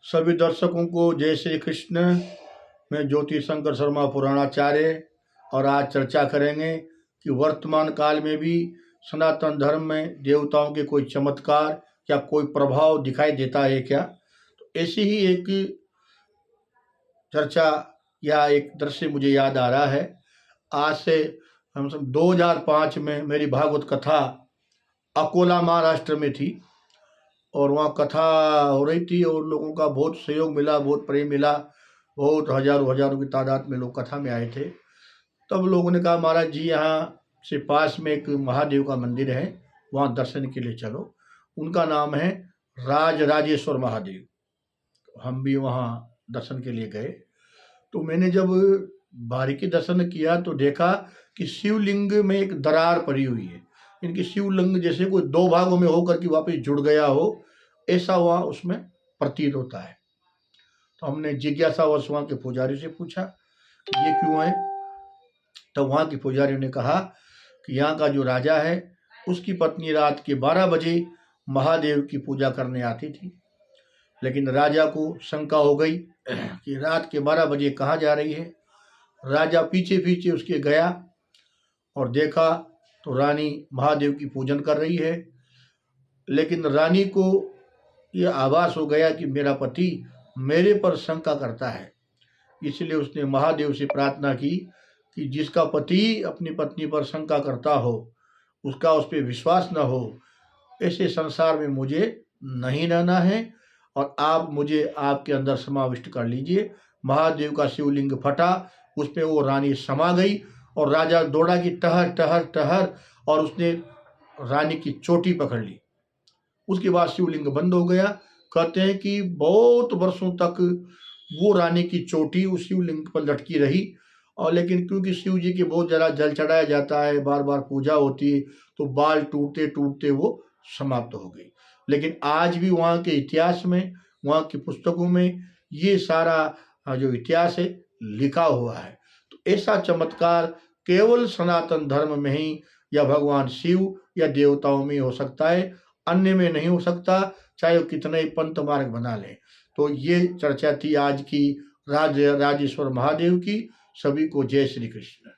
सभी दर्शकों को जय श्री कृष्ण। मैं ज्योति शंकर शर्मा पुराणाचार्य, और आज चर्चा करेंगे कि वर्तमान काल में भी सनातन धर्म में देवताओं के कोई चमत्कार या कोई प्रभाव दिखाई देता है क्या। तो ऐसी ही एक चर्चा या एक दृश्य मुझे याद आ रहा है। आज से हम सब 2005 में मेरी भागवत कथा अकोला महाराष्ट्र में थी, और वहाँ कथा हो रही थी और लोगों का बहुत सहयोग मिला, बहुत प्रेम मिला, बहुत हजारों हजारों की तादाद में लोग कथा में आए थे। तब लोगों ने कहा, महाराज जी यहाँ से पास में एक महादेव का मंदिर है, वहाँ दर्शन के लिए चलो। उनका नाम है राजेश्वर महादेव। हम भी वहाँ दर्शन के लिए गए। तो मैंने जब बारीकी दर्शन किया तो देखा कि शिवलिंग में एक दरार पड़ी हुई है। इनकी शिवलिंग जैसे कोई दो भागों में होकर के वापस जुड़ गया हो, ऐसा वहाँ उसमें प्रतीत होता है। तो हमने जिज्ञासावश वहाँ के पुजारी से पूछा कि ये क्यों है। तो वहाँ के पुजारी ने कहा कि यहाँ का जो राजा है उसकी पत्नी रात के 12 बजे महादेव की पूजा करने आती थी, लेकिन राजा को शंका हो गई कि रात के 12 बजे कहाँ जा रही है। राजा पीछे पीछे उसके गया और देखा तो रानी महादेव की पूजन कर रही है, लेकिन रानी को यह आभास हो गया कि मेरा पति मेरे पर शंका करता है। इसलिए उसने महादेव से प्रार्थना की कि जिसका पति अपनी पत्नी पर शंका करता हो, उसका उस पर विश्वास न हो, ऐसे संसार में मुझे नहीं रहना है, और आप मुझे आपके अंदर समाविष्ट कर लीजिए। महादेव का शिवलिंग फटा, उसमें वो रानी समा गई, और राजा दौड़ा कि टहर टहर टहर, और उसने रानी की चोटी पकड़ ली। उसके बाद शिवलिंग बंद हो गया। कहते हैं कि बहुत वर्षों तक वो रानी की चोटी उस शिवलिंग पर लटकी रही, और लेकिन क्योंकि शिव जी के बहुत ज़्यादा जल चढ़ाया जाता है, बार बार पूजा होती है, तो बाल टूटते टूटते वो समाप्त हो गई। लेकिन आज भी वहाँ के इतिहास में, वहाँ की पुस्तकों में ये सारा जो इतिहास है लिखा हुआ है। तो ऐसा चमत्कार केवल सनातन धर्म में ही या भगवान शिव या देवताओं में हो सकता है, अन्य में नहीं हो सकता, चाहे वो कितने ही पंथ मार्ग बना ले। तो ये चर्चा थी आज की राजेश्वर महादेव की। सभी को जय श्री कृष्ण।